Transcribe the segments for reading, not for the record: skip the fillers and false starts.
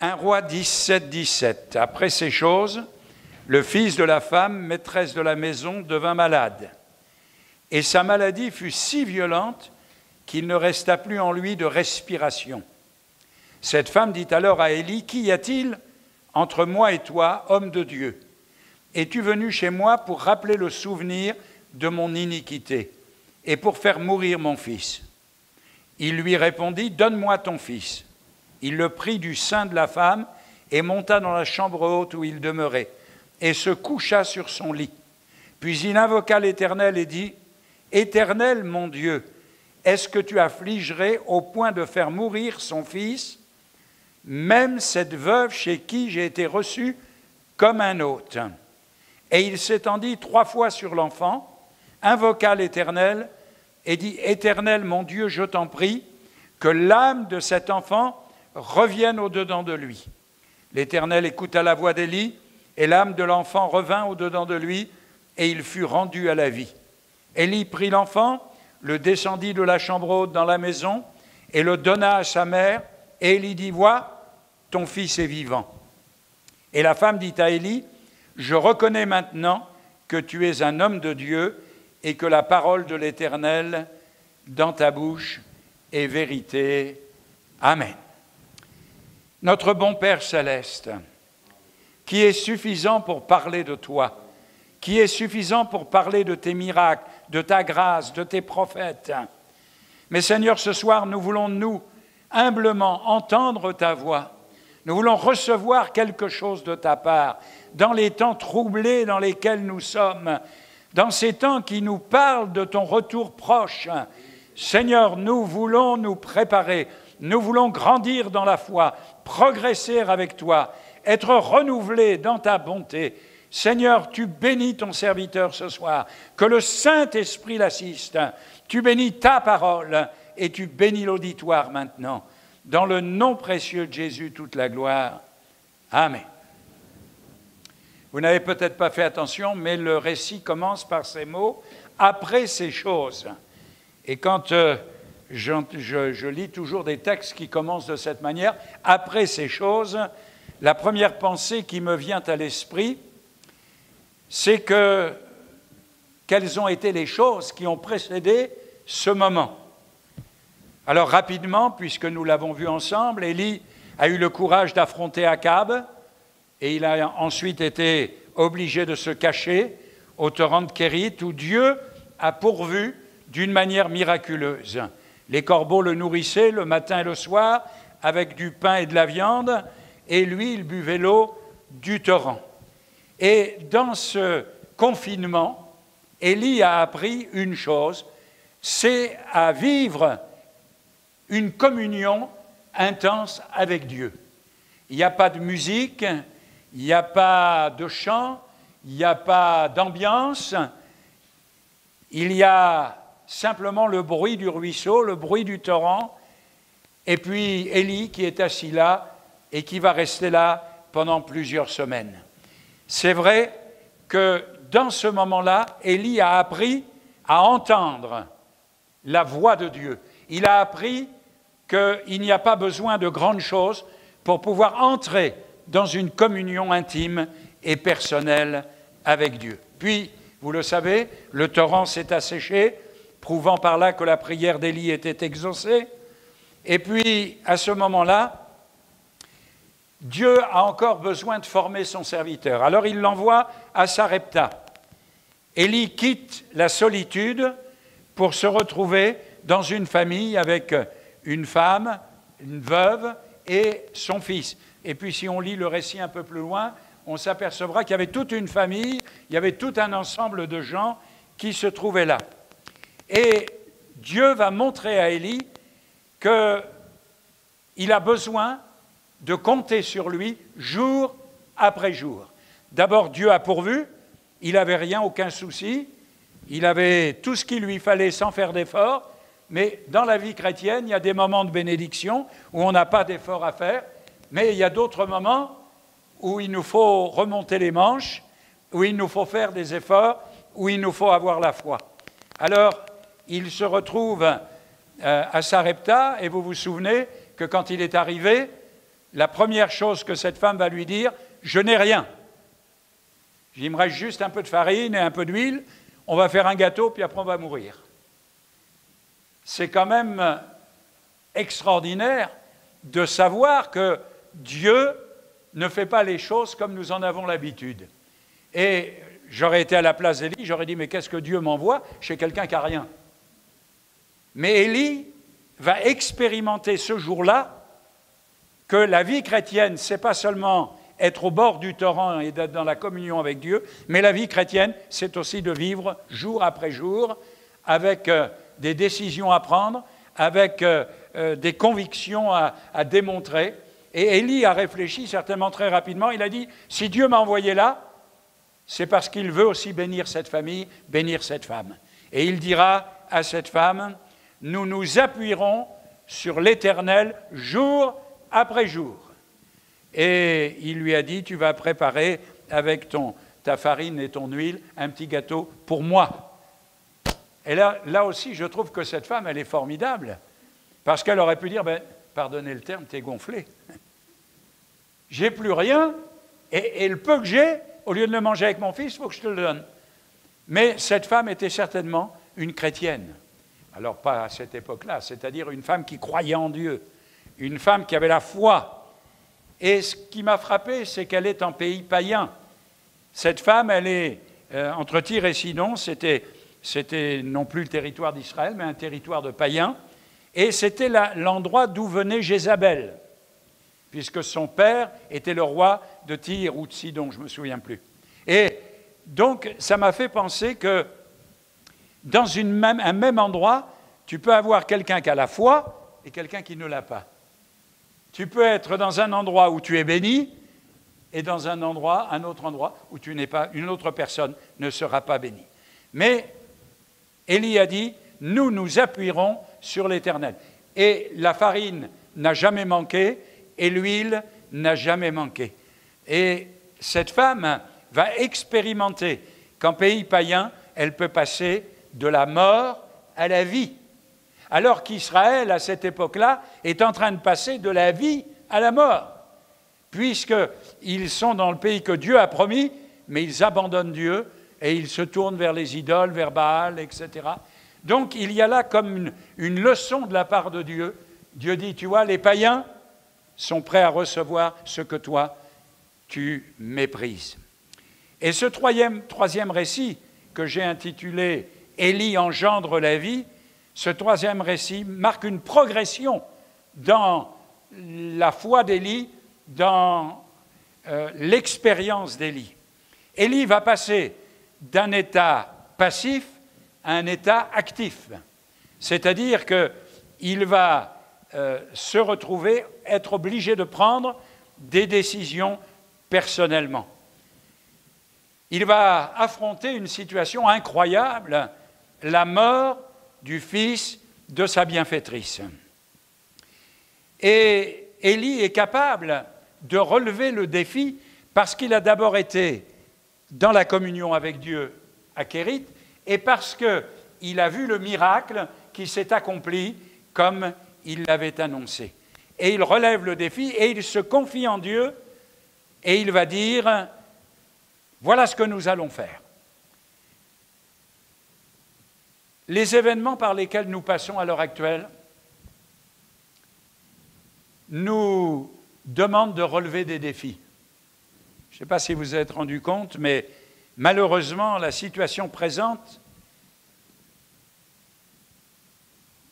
1 Roi 17, 17. Après ces choses, le fils de la femme, maîtresse de la maison, devint malade. Et sa maladie fut si violente qu'il ne resta plus en lui de respiration. Cette femme dit alors à Élie, « Qu'y a-t-il entre moi et toi, homme de Dieu? Es-tu venu chez moi pour rappeler le souvenir de mon iniquité et pour faire mourir mon fils ?» Il lui répondit, « Donne-moi ton fils. » Il le prit du sein de la femme et monta dans la chambre haute où il demeurait et se coucha sur son lit. Puis il invoqua l'Éternel et dit, « Éternel, mon Dieu, est-ce que tu affligerais au point de faire mourir son fils, même cette veuve chez qui j'ai été reçu comme un hôte ?» Et il s'étendit 3 fois sur l'enfant, invoqua l'Éternel et dit, « Éternel, mon Dieu, je t'en prie, que l'âme de cet enfant revienne au-dedans de lui. » L'Éternel écouta la voix d'Élie, et l'âme de l'enfant revint au-dedans de lui, et il fut rendu à la vie. Élie prit l'enfant, le descendit de la chambre haute dans la maison, et le donna à sa mère, et Élie dit, « Vois, ton fils est vivant. » Et la femme dit à Élie, « Je reconnais maintenant que tu es un homme de Dieu, et que la parole de l'Éternel dans ta bouche est vérité. Amen. » Notre bon Père céleste, qui est suffisant pour parler de toi, qui est suffisant pour parler de tes miracles, de ta grâce, de tes prophètes. Mais Seigneur, ce soir, nous voulons, nous, humblement entendre ta voix. Nous voulons recevoir quelque chose de ta part dans les temps troublés dans lesquels nous sommes, dans ces temps qui nous parlent de ton retour proche. Seigneur, nous voulons nous préparer, nous voulons grandir dans la foi, progresser avec toi, être renouvelés dans ta bonté. Seigneur, tu bénis ton serviteur ce soir, que le Saint-Esprit l'assiste. Tu bénis ta parole et tu bénis l'auditoire maintenant. Dans le nom précieux de Jésus, toute la gloire. Amen. Vous n'avez peut-être pas fait attention, mais le récit commence par ces mots « après ces choses ». Et quand je lis toujours des textes qui commencent de cette manière, « après ces choses », la première pensée qui me vient à l'esprit, c'est quelles ont été les choses qui ont précédé ce moment. Alors rapidement, puisque nous l'avons vu ensemble, Élie a eu le courage d'affronter Akab et il a ensuite été obligé de se cacher au torrent de Kérit où Dieu a pourvu d'une manière miraculeuse. Les corbeaux le nourrissaient le matin et le soir avec du pain et de la viande et lui, il buvait l'eau du torrent. Et dans ce confinement, Élie a appris une chose, c'est à vivre une communion intense avec Dieu. Il n'y a pas de musique, il n'y a pas de chant, il n'y a pas d'ambiance, il y a simplement le bruit du ruisseau, le bruit du torrent, et puis Élie qui est assis là et qui va rester là pendant plusieurs semaines. C'est vrai que dans ce moment-là, Élie a appris à entendre la voix de Dieu. Il a appris qu'il n'y a pas besoin de grandes choses pour pouvoir entrer dans une communion intime et personnelle avec Dieu. Puis, vous le savez, le torrent s'est asséché, prouvant par là que la prière d'Élie était exaucée. Et puis, à ce moment-là, Dieu a encore besoin de former son serviteur. Alors, il l'envoie à Sarepta. Élie quitte la solitude pour se retrouver dans une famille avec une femme, une veuve et son fils. Et puis si on lit le récit un peu plus loin, on s'apercevra qu'il y avait toute une famille, il y avait tout un ensemble de gens qui se trouvaient là. Et Dieu va montrer à Élie qu'il a besoin de compter sur lui jour après jour. D'abord, Dieu a pourvu, il n'avait rien, aucun souci, il avait tout ce qu'il lui fallait sans faire d'effort. Mais dans la vie chrétienne, il y a des moments de bénédiction où on n'a pas d'effort à faire, mais il y a d'autres moments où il nous faut remonter les manches, où il nous faut faire des efforts, où il nous faut avoir la foi. Alors, il se retrouve à Sarepta, et vous vous souvenez que quand il est arrivé, la première chose que cette femme va lui dire, je n'ai rien. Il me reste juste un peu de farine et un peu d'huile, on va faire un gâteau, puis après on va mourir. C'est quand même extraordinaire de savoir que Dieu ne fait pas les choses comme nous en avons l'habitude. Et j'aurais été à la place d'Élie, j'aurais dit, mais qu'est-ce que Dieu m'envoie chez quelqu'un qui n'a rien? Mais Élie va expérimenter ce jour-là que la vie chrétienne, ce n'est pas seulement être au bord du torrent et d'être dans la communion avec Dieu, mais la vie chrétienne, c'est aussi de vivre jour après jour avec des décisions à prendre, avec des convictions à démontrer. Et Élie a réfléchi certainement très rapidement, il a dit, si Dieu m'a envoyé là, c'est parce qu'il veut aussi bénir cette famille, bénir cette femme. Et il dira à cette femme, nous nous appuierons sur l'Éternel jour après jour. Et il lui a dit, tu vas préparer avec ta farine et ton huile un petit gâteau pour moi. Et là aussi, je trouve que cette femme, elle est formidable. Parce qu'elle aurait pu dire, pardonnez le terme, t'es gonflé. J'ai plus rien, et le peu que j'ai, au lieu de le manger avec mon fils, il faut que je te le donne. Mais cette femme était certainement une chrétienne. Alors pas à cette époque-là, c'est-à-dire une femme qui croyait en Dieu, une femme qui avait la foi. Et ce qui m'a frappé, c'est qu'elle est en pays païen. Cette femme, elle est entre Tyr et Sidon, c'était non plus le territoire d'Israël, mais un territoire de païens. Et c'était l'endroit d'où venait Jézabel, puisque son père était le roi de Tyr ou de Sidon, je ne me souviens plus. Et donc, ça m'a fait penser que dans un même endroit, tu peux avoir quelqu'un qui a la foi et quelqu'un qui ne l'a pas. Tu peux être dans un endroit où tu es béni et dans un autre endroit où tu n'es pas, une autre personne ne sera pas bénie. Mais Élie a dit, nous nous appuierons sur l'Éternel. Et la farine n'a jamais manqué et l'huile n'a jamais manqué. Et cette femme va expérimenter qu'en pays païen, elle peut passer de la mort à la vie. Alors qu'Israël, à cette époque-là, est en train de passer de la vie à la mort, puisqu'ils sont dans le pays que Dieu a promis, mais ils abandonnent Dieu et ils se tournent vers les idoles, vers Baal, etc. Donc il y a là comme une leçon de la part de Dieu. Dieu dit, tu vois, les païens sont prêts à recevoir ce que toi, tu méprises. Et ce troisième récit que j'ai intitulé « Élie engendre la vie », ce troisième récit marque une progression dans la foi d'Élie, dans l'expérience d'Élie. Élie va passer d'un état passif à un état actif. C'est-à-dire qu'il va se retrouver, être obligé de prendre des décisions personnellement. Il va affronter une situation incroyable, la mort du fils de sa bienfaitrice. Et Élie est capable de relever le défi parce qu'il a d'abord été dans la communion avec Dieu à Kérit et parce qu'il a vu le miracle qui s'est accompli comme il l'avait annoncé. Et il relève le défi et il se confie en Dieu et il va dire « Voilà ce que nous allons faire ». Les événements par lesquels nous passons à l'heure actuelle nous demandent de relever des défis. Je ne sais pas si vous vous êtes rendu compte, mais malheureusement, la situation présente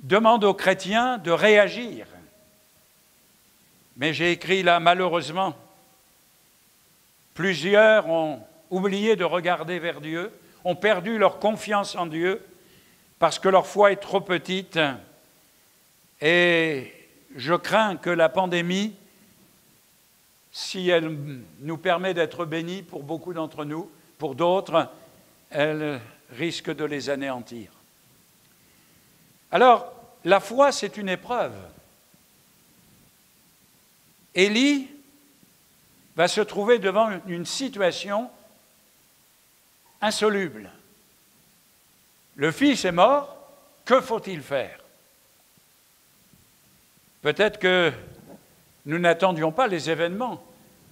demande aux chrétiens de réagir. Mais j'ai écrit là, malheureusement, plusieurs ont oublié de regarder vers Dieu, ont perdu leur confiance en Dieu, parce que leur foi est trop petite. Et je crains que la pandémie, si elle nous permet d'être bénis pour beaucoup d'entre nous, pour d'autres, elle risque de les anéantir. Alors, la foi, c'est une épreuve. Élie va se trouver devant une situation insoluble. Le fils est mort, que faut-il faire? Peut-être que nous n'attendions pas les événements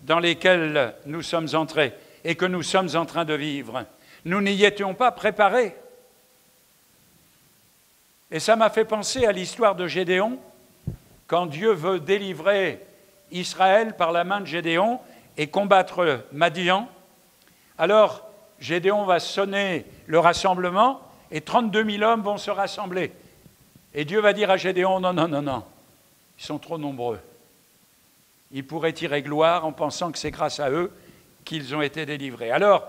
dans lesquels nous sommes entrés et que nous sommes en train de vivre. Nous n'y étions pas préparés. Et ça m'a fait penser à l'histoire de Gédéon, quand Dieu veut délivrer Israël par la main de Gédéon et combattre Madian. Alors, Gédéon va sonner le rassemblement et 32 000 hommes vont se rassembler. Et Dieu va dire à Gédéon, non, non, non, non, ils sont trop nombreux. Ils pourraient tirer gloire en pensant que c'est grâce à eux qu'ils ont été délivrés. Alors,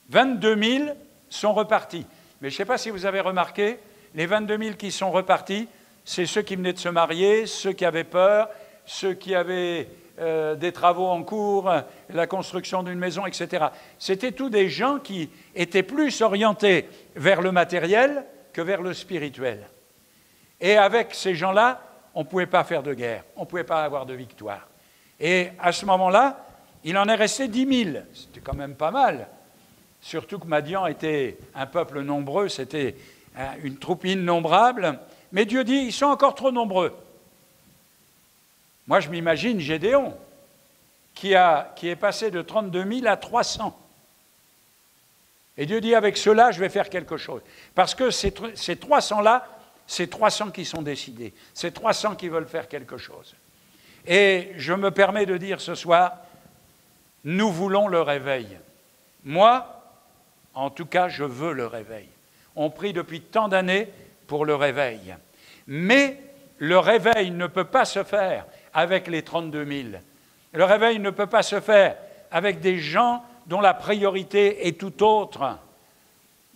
22 000 sont repartis. Mais je ne sais pas si vous avez remarqué, les 22 000 qui sont repartis, c'est ceux qui venaient de se marier, ceux qui avaient peur, ceux qui avaient des travaux en cours, la construction d'une maison, etc. C'était tous des gens qui étaient plus orientés vers le matériel que vers le spirituel. Et avec ces gens-là, on ne pouvait pas faire de guerre, on ne pouvait pas avoir de victoire. Et à ce moment-là, il en est resté 10 000. C'était quand même pas mal. Surtout que Madian était un peuple nombreux, c'était une troupe innombrable. Mais Dieu dit, ils sont encore trop nombreux. Moi, je m'imagine Gédéon, qui est passé de 32 000 à 300. Et Dieu dit, avec ceux-là, je vais faire quelque chose. Parce que ces 300-là, c'est 300 qui sont décidés. C'est 300 qui veulent faire quelque chose. Et je me permets de dire ce soir, nous voulons le réveil. Moi, en tout cas, je veux le réveil. On prie depuis tant d'années pour le réveil. Mais le réveil ne peut pas se faire avec les 32 000. Le réveil ne peut pas se faire avec des gens dont la priorité est tout autre.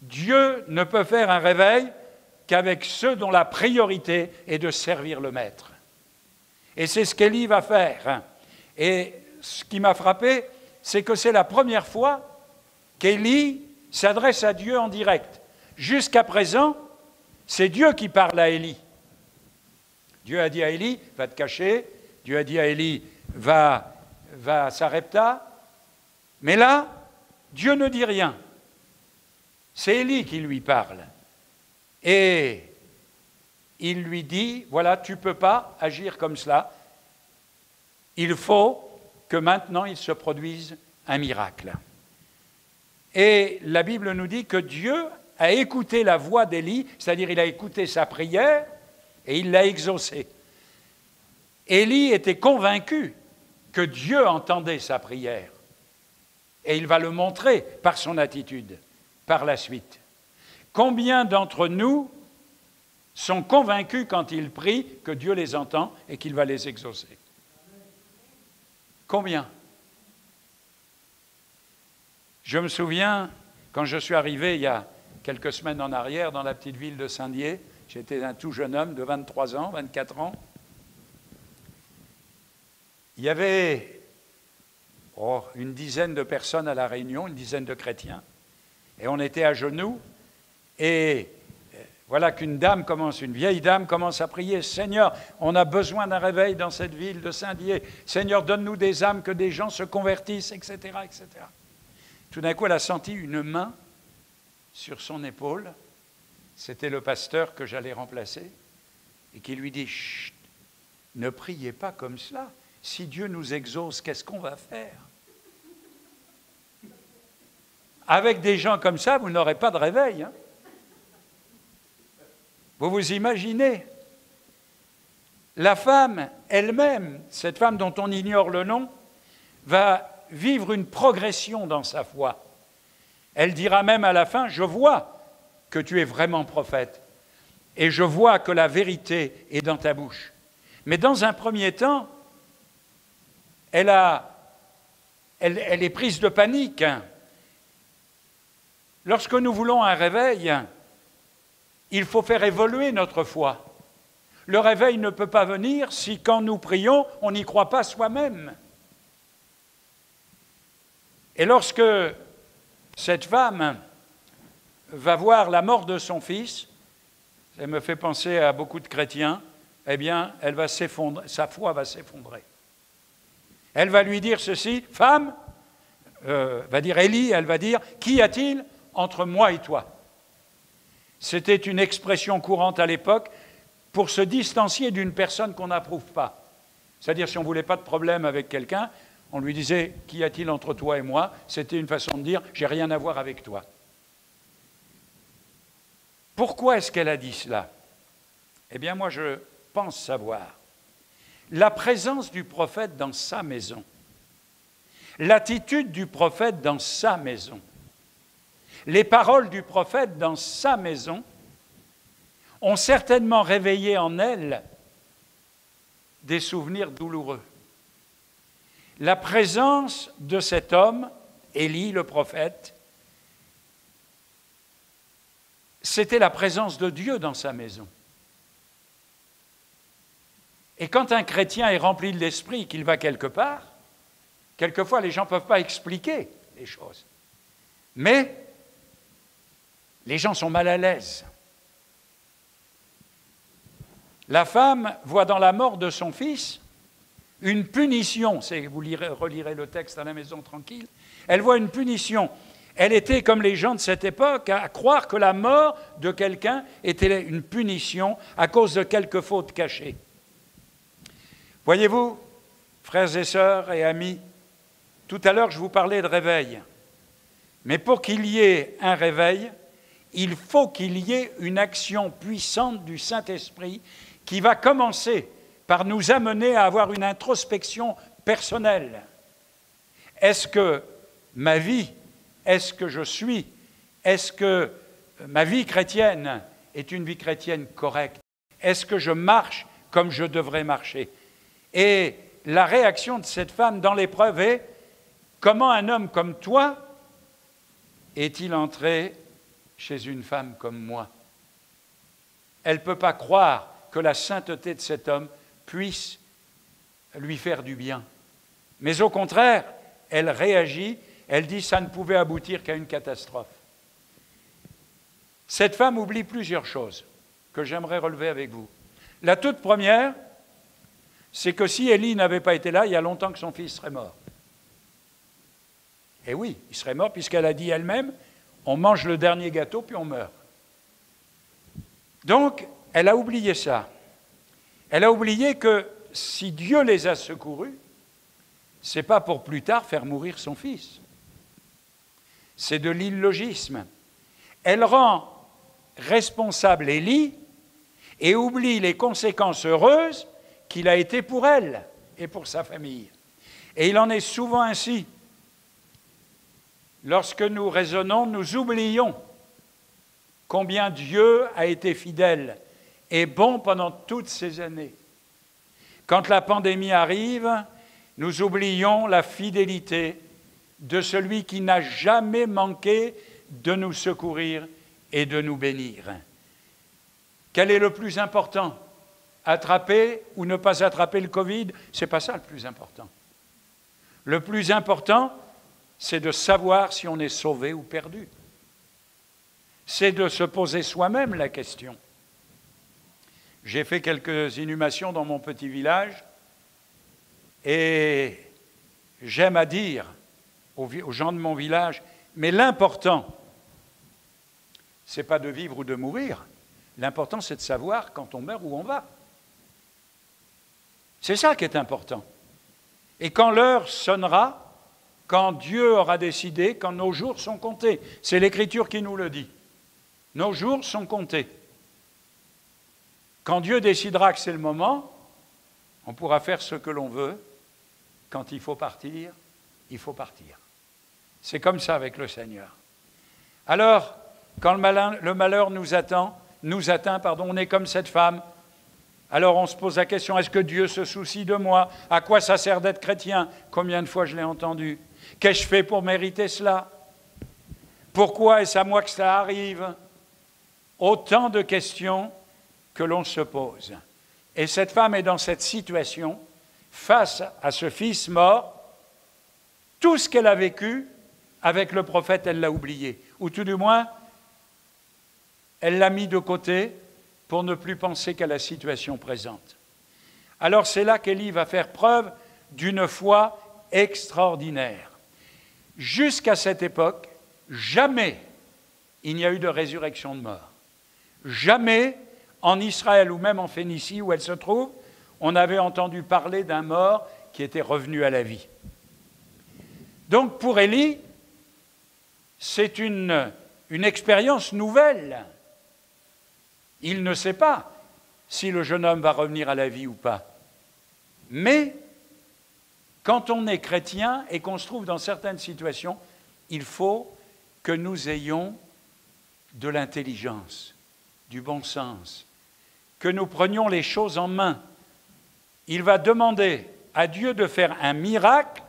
Dieu ne peut faire un réveil qu'avec ceux dont la priorité est de servir le Maître. Et c'est ce qu'Élie va faire. Et ce qui m'a frappé, c'est que c'est la première fois qu'Élie s'adresse à Dieu en direct. Jusqu'à présent, c'est Dieu qui parle à Élie. Dieu a dit à Élie, va te cacher. Dieu a dit à Élie, va à Sarepta. Mais là, Dieu ne dit rien. C'est Élie qui lui parle. Et il lui dit, voilà, tu ne peux pas agir comme cela. Il faut que maintenant il se produise un miracle. Et la Bible nous dit que Dieu a écouté la voix d'Élie, c'est-à-dire il a écouté sa prière et il l'a exaucée. Élie était convaincu que Dieu entendait sa prière. Et il va le montrer par son attitude, par la suite. Combien d'entre nous sont convaincus quand ils prient que Dieu les entend et qu'il va les exaucer? Combien? Je me souviens, quand je suis arrivé il y a quelques semaines en arrière dans la petite ville de Saint-Dié, j'étais un tout jeune homme de 23 ans, 24 ans. Il y avait une dizaine de personnes à la réunion, une dizaine de chrétiens. Et on était à genoux. Et voilà qu'une vieille dame commence à prier. « Seigneur, on a besoin d'un réveil dans cette ville de Saint-Dié. Seigneur, donne-nous des âmes, que des gens se convertissent, etc. etc. » Tout d'un coup, elle a senti une main sur son épaule. C'était le pasteur que j'allais remplacer. Et qui lui dit « Chut, ne priez pas comme cela. Si Dieu nous exauce, qu'est-ce qu'on va faire? Avec des gens comme ça, vous n'aurez pas de réveil. Hein? Vous vous imaginez? La femme elle-même, cette femme dont on ignore le nom, va vivre une progression dans sa foi. Elle dira même à la fin, je vois que tu es vraiment prophète et je vois que la vérité est dans ta bouche. Mais dans un premier temps, elle est prise de panique. Lorsque nous voulons un réveil, il faut faire évoluer notre foi. Le réveil ne peut pas venir si, quand nous prions, on n'y croit pas soi-même. Et lorsque cette femme va voir la mort de son fils, ça me fait penser à beaucoup de chrétiens, eh bien, elle va s'effondrer, sa foi va s'effondrer. Elle va lui dire ceci, femme, va dire Élie, elle va dire, qu'y a-t-il entre moi et toi? C'était une expression courante à l'époque pour se distancier d'une personne qu'on n'approuve pas. C'est-à-dire, si on ne voulait pas de problème avec quelqu'un, on lui disait « Qu'y a-t-il entre toi et moi ?» C'était une façon de dire « J'ai rien à voir avec toi ». Pourquoi est-ce qu'elle a dit cela? Eh bien, moi, je pense savoir. La présence du prophète dans sa maison, l'attitude du prophète dans sa maison, les paroles du prophète dans sa maison ont certainement réveillé en elle des souvenirs douloureux. La présence de cet homme, Élie le prophète, c'était la présence de Dieu dans sa maison. Et quand un chrétien est rempli de l'esprit, qu'il va quelque part, quelquefois les gens ne peuvent pas expliquer les choses. Mais les gens sont mal à l'aise. La femme voit dans la mort de son fils une punition. Vous relirez le texte à la maison tranquille. Elle voit une punition. Elle était, comme les gens de cette époque, à croire que la mort de quelqu'un était une punition à cause de quelque faute cachée. Voyez-vous, frères et sœurs et amis, tout à l'heure je vous parlais de réveil. Mais pour qu'il y ait un réveil, il faut qu'il y ait une action puissante du Saint-Esprit qui va commencer par nous amener à avoir une introspection personnelle. Est-ce que ma vie, est-ce que je suis, est-ce que ma vie chrétienne est une vie chrétienne correcte? Est-ce que je marche comme je devrais marcher? Et la réaction de cette femme dans l'épreuve est « Comment un homme comme toi est-il entré chez une femme comme moi ?» Elle ne peut pas croire que la sainteté de cet homme puisse lui faire du bien. Mais au contraire, elle réagit, elle dit « ça ne pouvait aboutir qu'à une catastrophe ». Cette femme oublie plusieurs choses que j'aimerais relever avec vous. La toute première, c'est que si Élie n'avait pas été là, il y a longtemps que son fils serait mort. Et oui, il serait mort puisqu'elle a dit elle-même, on mange le dernier gâteau puis on meurt. Donc, elle a oublié ça. Elle a oublié que si Dieu les a secourus, ce n'est pas pour plus tard faire mourir son fils. C'est de l'illogisme. Elle rend responsable Élie et oublie les conséquences heureuses qu'il a été pour elle et pour sa famille. Et il en est souvent ainsi. Lorsque nous raisonnons, nous oublions combien Dieu a été fidèle et bon pendant toutes ces années. Quand la pandémie arrive, nous oublions la fidélité de celui qui n'a jamais manqué de nous secourir et de nous bénir. Quel est le plus important ? Attraper ou ne pas attraper le Covid, ce n'est pas ça le plus important. Le plus important, c'est de savoir si on est sauvé ou perdu. C'est de se poser soi-même la question. J'ai fait quelques inhumations dans mon petit village et j'aime à dire aux gens de mon village, mais l'important, ce n'est pas de vivre ou de mourir, l'important c'est de savoir quand on meurt où on va. C'est ça qui est important. Et quand l'heure sonnera, quand Dieu aura décidé, quand nos jours sont comptés, c'est l'Écriture qui nous le dit, nos jours sont comptés. Quand Dieu décidera que c'est le moment, on pourra faire ce que l'on veut. Quand il faut partir, il faut partir. C'est comme ça avec le Seigneur. Alors, quand le malheur nous atteint, on est comme cette femme. Alors on se pose la question, est-ce que Dieu se soucie de moi? À quoi ça sert d'être chrétien? Combien de fois je l'ai entendu? Qu'ai-je fait pour mériter cela? Pourquoi est-ce à moi que ça arrive? Autant de questions que l'on se pose. Et cette femme est dans cette situation, face à ce fils mort. Tout ce qu'elle a vécu avec le prophète, elle l'a oublié. Ou tout du moins, elle l'a mis de côté pour ne plus penser qu'à la situation présente. Alors c'est là qu'Élie va faire preuve d'une foi extraordinaire. Jusqu'à cette époque, jamais il n'y a eu de résurrection de mort. Jamais en Israël ou même en Phénicie où elle se trouve, on avait entendu parler d'un mort qui était revenu à la vie. Donc pour Élie, c'est une expérience nouvelle. Il ne sait pas si le jeune homme va revenir à la vie ou pas. Mais quand on est chrétien et qu'on se trouve dans certaines situations, il faut que nous ayons de l'intelligence, du bon sens, que nous prenions les choses en main. Il va demander à Dieu de faire un miracle,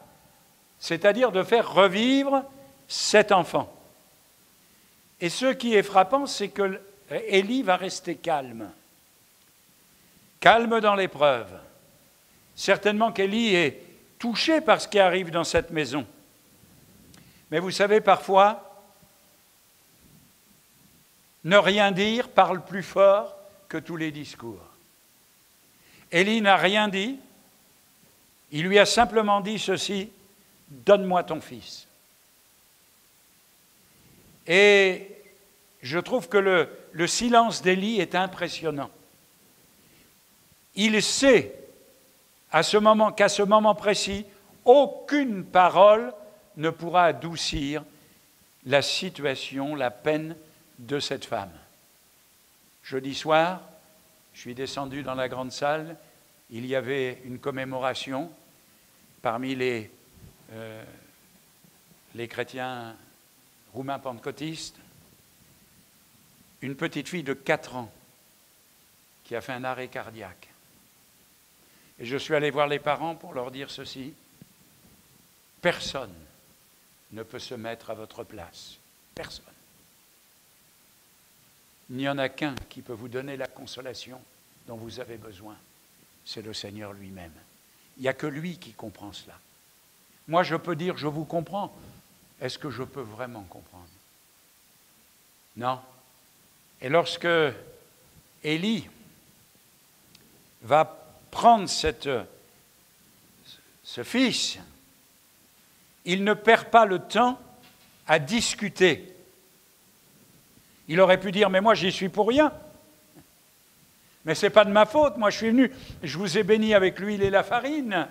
c'est-à-dire de faire revivre cet enfant. Et ce qui est frappant, c'est que Élie va rester calme. Calme dans l'épreuve. Certainement qu'Élie est touché par ce qui arrive dans cette maison. Mais vous savez, parfois, ne rien dire parle plus fort que tous les discours. Élie n'a rien dit. Il lui a simplement dit ceci: donne-moi ton fils. Et je trouve que le silence d'Élie est impressionnant. Il sait qu'à ce moment précis, aucune parole ne pourra adoucir la situation, la peine de cette femme. Jeudi soir, je suis descendu dans la grande salle, il y avait une commémoration parmi les chrétiens roumains pentecôtistes, une petite fille de 4 ans qui a fait un arrêt cardiaque. Et je suis allé voir les parents pour leur dire ceci: personne ne peut se mettre à votre place. Personne. Il n'y en a qu'un qui peut vous donner la consolation dont vous avez besoin. C'est le Seigneur lui-même. Il n'y a que lui qui comprend cela. Moi, je peux dire, je vous comprends. Est-ce que je peux vraiment comprendre? Non. Et lorsque Élie va prendre ce fils, il ne perd pas le temps à discuter. Il aurait pu dire, mais moi j'y suis pour rien. Mais ce n'est pas de ma faute, moi je suis venu, je vous ai béni avec l'huile et la farine.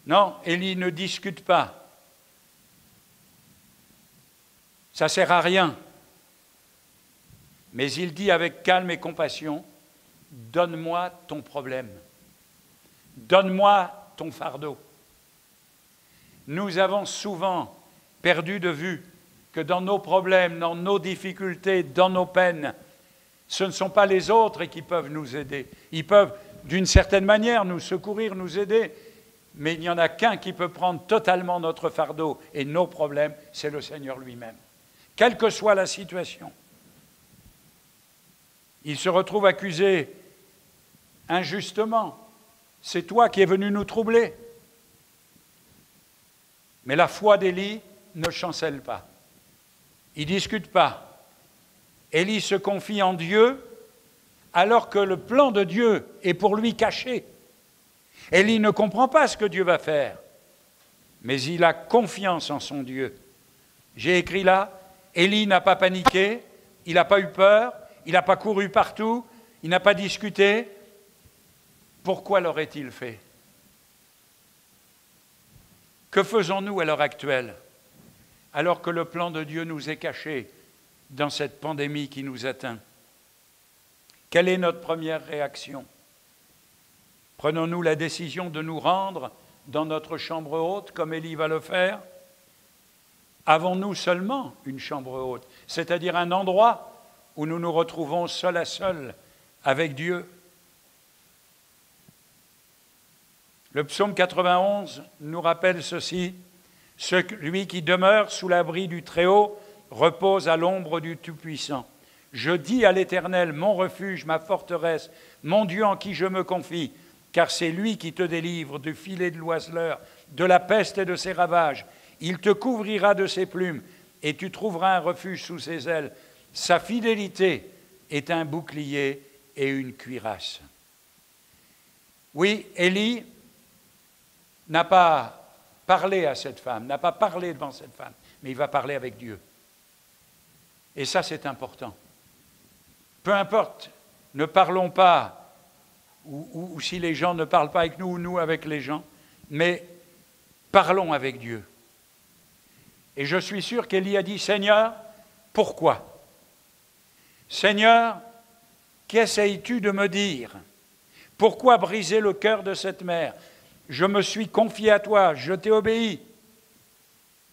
Non, Élie ne discute pas. Ça ne sert à rien. Mais il dit avec calme et compassion, donne-moi ton problème. Donne-moi ton fardeau. Nous avons souvent perdu de vue que dans nos problèmes, dans nos difficultés, dans nos peines, ce ne sont pas les autres qui peuvent nous aider. Ils peuvent, d'une certaine manière, nous secourir, nous aider, mais il n'y en a qu'un qui peut prendre totalement notre fardeau et nos problèmes, c'est le Seigneur lui-même. Quelle que soit la situation. Il se retrouve accusé injustement. C'est toi qui es venu nous troubler. Mais la foi d'Élie ne chancelle pas. Il ne discute pas. Élie se confie en Dieu alors que le plan de Dieu est pour lui caché. Élie ne comprend pas ce que Dieu va faire, mais il a confiance en son Dieu. J'ai écrit là, Élie n'a pas paniqué, il n'a pas eu peur, il n'a pas couru partout, il n'a pas discuté. Pourquoi l'aurait-il fait? Que faisons-nous à l'heure actuelle, alors que le plan de Dieu nous est caché dans cette pandémie qui nous atteint? Quelle est notre première réaction? Prenons-nous la décision de nous rendre dans notre chambre haute, comme Élie va le faire? Avons-nous seulement une chambre haute, c'est-à-dire un endroit où nous nous retrouvons seul à seul avec Dieu? Le psaume 91 nous rappelle ceci: « Celui qui demeure sous l'abri du Très-Haut repose à l'ombre du Tout-Puissant. Je dis à l'Éternel, mon refuge, ma forteresse, mon Dieu en qui je me confie, car c'est lui qui te délivre du filet de l'oiseleur, de la peste et de ses ravages. Il te couvrira de ses plumes, et tu trouveras un refuge sous ses ailes. Sa fidélité est un bouclier et une cuirasse. » Oui, Élie n'a pas parlé à cette femme, n'a pas parlé devant cette femme, mais il va parler avec Dieu. Et ça, c'est important. Peu importe, ne parlons pas ou si les gens ne parlent pas avec nous, ou nous avec les gens, mais parlons avec Dieu. Et je suis sûr qu'Élie a dit, Seigneur, pourquoi? Seigneur, qu'essayes-tu de me dire? Pourquoi briser le cœur de cette mère? Je me suis confié à toi, je t'ai obéi.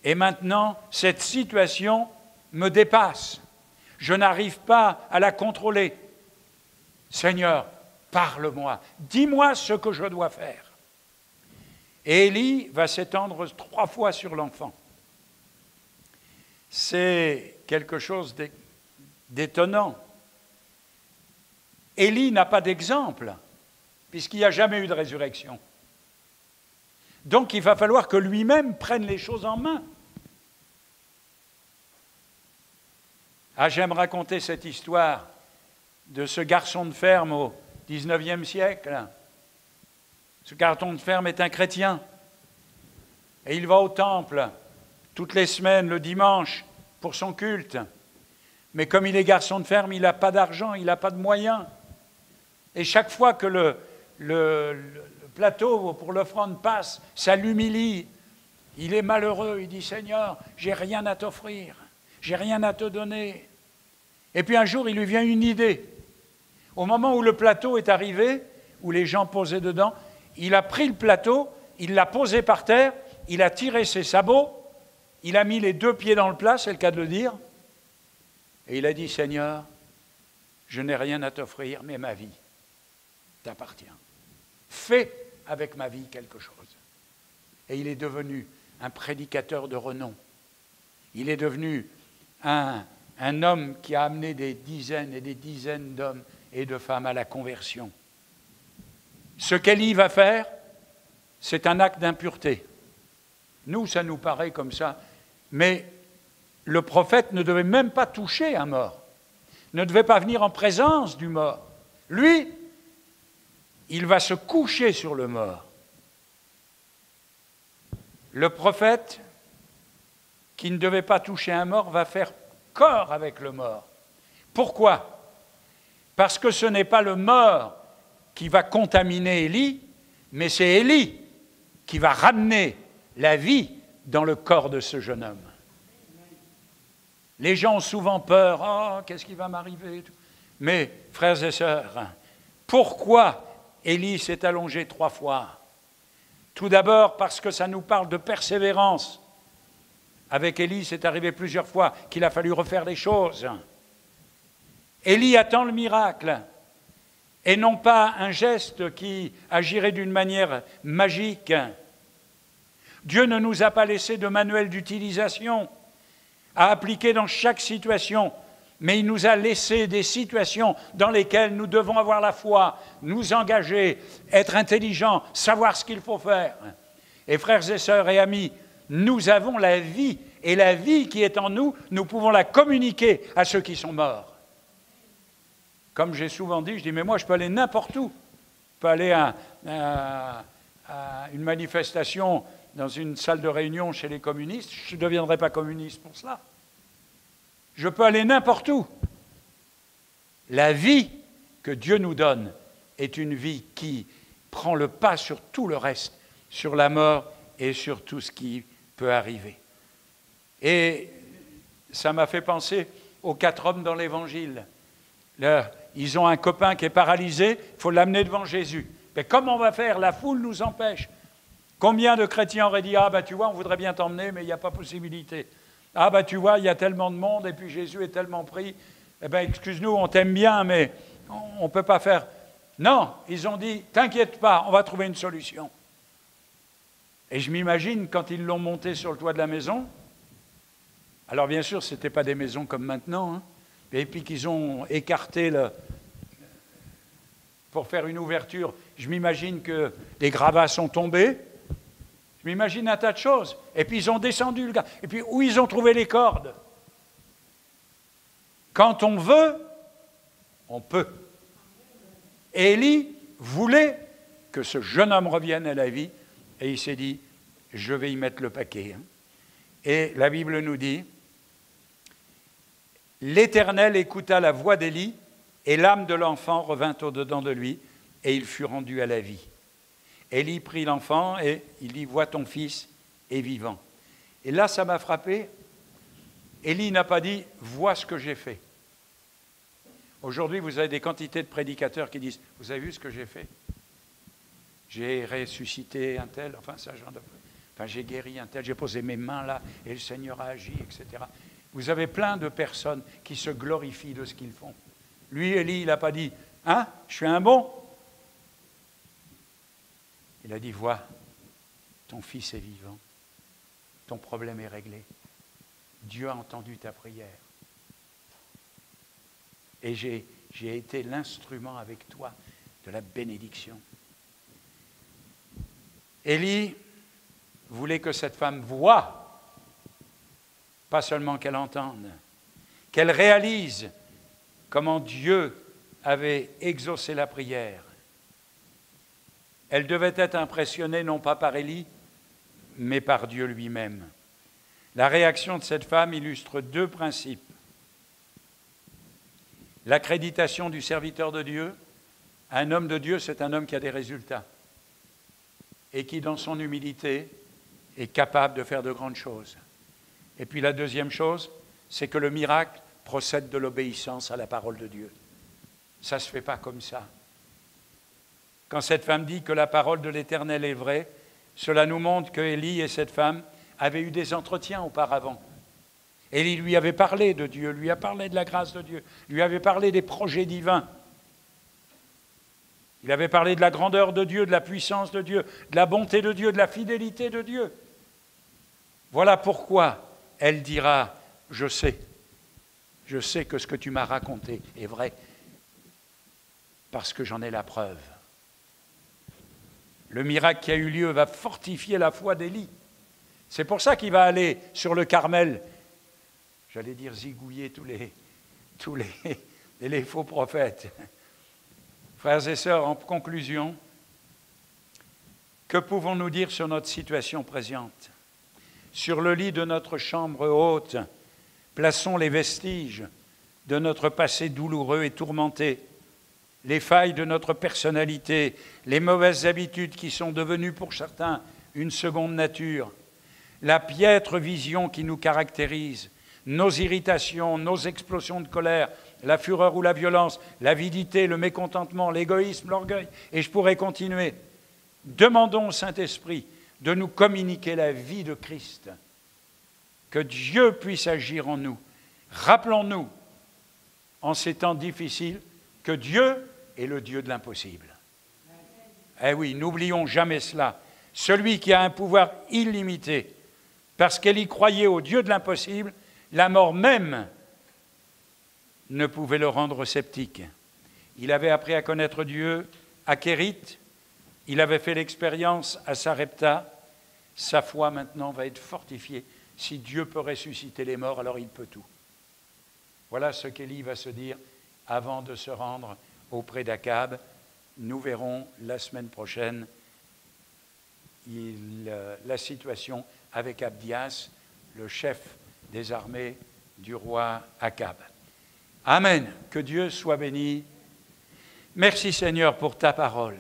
Et maintenant, cette situation me dépasse. Je n'arrive pas à la contrôler. Seigneur, parle-moi, dis-moi ce que je dois faire. Et Élie va s'étendre 3 fois sur l'enfant. C'est quelque chose d'étonnant. Élie n'a pas d'exemple, puisqu'il n'y a jamais eu de résurrection. Donc il va falloir que lui-même prenne les choses en main. Ah, j'aime raconter cette histoire de ce garçon de ferme au XIXe siècle. Ce garçon de ferme est un chrétien. Et il va au temple toutes les semaines, le dimanche, pour son culte. Mais comme il est garçon de ferme, il n'a pas d'argent, il n'a pas de moyens. Et chaque fois que le plateau pour l'offrande passe, ça l'humilie. Il est malheureux, il dit « Seigneur, j'ai rien à t'offrir, j'ai rien à te donner. » Et puis un jour, il lui vient une idée. Au moment où le plateau est arrivé, où les gens posaient dedans, il a pris le plateau, il l'a posé par terre, il a tiré ses sabots, il a mis les 2 pieds dans le plat, c'est le cas de le dire, et il a dit « Seigneur, je n'ai rien à t'offrir, mais ma vie t'appartient. Fais avec ma vie quelque chose. » Et il est devenu un prédicateur de renom. Il est devenu un homme qui a amené des dizaines et des dizaines d'hommes et de femmes à la conversion. Ce qu'Élie va faire, c'est un acte d'impureté. Nous, ça nous paraît comme ça, mais le prophète ne devait même pas toucher un mort, ne devait pas venir en présence du mort. Lui, il va se coucher sur le mort. Le prophète, qui ne devait pas toucher un mort, va faire corps avec le mort. Pourquoi? Parce que ce n'est pas le mort qui va contaminer Élie, mais c'est Élie qui va ramener la vie dans le corps de ce jeune homme. Les gens ont souvent peur, « Oh, qu'est-ce qui va m'arriver ?» Mais, frères et sœurs, pourquoi Élie s'est allongé 3 fois? Tout d'abord parce que ça nous parle de persévérance. Avec Élie, c'est arrivé plusieurs fois qu'il a fallu refaire les choses. Élie attend le miracle, et non pas un geste qui agirait d'une manière magique. Dieu ne nous a pas laissé de manuel d'utilisation à appliquer dans chaque situation, mais il nous a laissé des situations dans lesquelles nous devons avoir la foi, nous engager, être intelligents, savoir ce qu'il faut faire. Et frères et sœurs et amis, nous avons la vie, et la vie qui est en nous, nous pouvons la communiquer à ceux qui sont morts. Comme j'ai souvent dit, je dis, mais moi je peux aller n'importe où. Je peux aller à une manifestation dans une salle de réunion chez les communistes, je ne deviendrai pas communiste pour cela. Je peux aller n'importe où. La vie que Dieu nous donne est une vie qui prend le pas sur tout le reste, sur la mort et sur tout ce qui peut arriver. Et ça m'a fait penser aux 4 hommes dans l'Évangile. Ils ont un copain qui est paralysé, il faut l'amener devant Jésus. Mais comment on va faire? La foule nous empêche. Combien de chrétiens auraient dit « Ah ben tu vois, on voudrait bien t'emmener, mais il n'y a pas possibilité. Ah ben tu vois, il y a tellement de monde, et puis Jésus est tellement pris. Eh bien excuse-nous, on t'aime bien, mais on ne peut pas faire... » Non, ils ont dit « T'inquiète pas, on va trouver une solution. » Et je m'imagine, quand ils l'ont monté sur le toit de la maison, alors bien sûr, ce n'était pas des maisons comme maintenant, hein, et puis qu'ils ont écarté pour faire une ouverture, je m'imagine que les gravats sont tombés, je m'imagine un tas de choses, et puis ils ont descendu le gars, et puis où ils ont trouvé les cordes? Quand on veut, on peut. Et Élie voulait que ce jeune homme revienne à la vie, et il s'est dit, je vais y mettre le paquet. Et la Bible nous dit, l'Éternel écouta la voix d'Élie, et l'âme de l'enfant revint au-dedans de lui, et il fut rendu à la vie. Élie prit l'enfant et il dit « Vois ton fils est vivant ». Et là, ça m'a frappé. Élie n'a pas dit « Vois ce que j'ai fait ». Aujourd'hui, vous avez des quantités de prédicateurs qui disent « Vous avez vu ce que j'ai fait ? J'ai ressuscité un tel, enfin ça, j'ai guéri un tel, j'ai posé mes mains là et le Seigneur a agi, etc. » Vous avez plein de personnes qui se glorifient de ce qu'ils font. Lui, Élie, il n'a pas dit « Hein, je suis un bon ?» Il a dit « Vois, ton fils est vivant, ton problème est réglé. Dieu a entendu ta prière. Et j'ai été l'instrument avec toi de la bénédiction. » Élie voulait que cette femme voie, pas seulement qu'elle entende, qu'elle réalise comment Dieu avait exaucé la prière. Elle devait être impressionnée non pas par Élie, mais par Dieu lui-même. La réaction de cette femme illustre deux principes. L'accréditation du serviteur de Dieu. Un homme de Dieu, c'est un homme qui a des résultats et qui, dans son humilité, est capable de faire de grandes choses. Et puis la deuxième chose, c'est que le miracle procède de l'obéissance à la parole de Dieu. Ça ne se fait pas comme ça. Quand cette femme dit que la parole de l'Éternel est vraie, cela nous montre que Élie et cette femme avaient eu des entretiens auparavant. Élie lui avait parlé de Dieu, lui a parlé de la grâce de Dieu, lui avait parlé des projets divins. Il avait parlé de la grandeur de Dieu, de la puissance de Dieu, de la bonté de Dieu, de la fidélité de Dieu. Voilà pourquoi elle dira « Je sais que ce que tu m'as raconté est vrai, parce que j'en ai la preuve. » Le miracle qui a eu lieu va fortifier la foi d'Élie. C'est pour ça qu'il va aller sur le Carmel, j'allais dire zigouiller tous les faux prophètes. Frères et sœurs, en conclusion, que pouvons-nous dire sur notre situation présente ? Sur le lit de notre chambre haute, plaçons les vestiges de notre passé douloureux et tourmenté, les failles de notre personnalité, les mauvaises habitudes qui sont devenues pour certains une seconde nature, la piètre vision qui nous caractérise, nos irritations, nos explosions de colère, la fureur ou la violence, l'avidité, le mécontentement, l'égoïsme, l'orgueil, et je pourrais continuer. Demandons au Saint-Esprit de nous communiquer la vie de Christ, que Dieu puisse agir en nous. Rappelons-nous, en ces temps difficiles, que Dieu est le Dieu de l'impossible. Eh oui, n'oublions jamais cela. Celui qui a un pouvoir illimité, parce qu'elle y croyait au Dieu de l'impossible, la mort même ne pouvait le rendre sceptique. Il avait appris à connaître Dieu à Kérith, il avait fait l'expérience à Sarepta, sa foi maintenant va être fortifiée. Si Dieu peut ressusciter les morts, alors il peut tout. Voilà ce qu'Élie va se dire avant de se rendre auprès d'Akab. Nous verrons la semaine prochaine la situation avec Abdias, le chef des armées du roi Akab. Amen. Que Dieu soit béni. Merci Seigneur pour ta parole.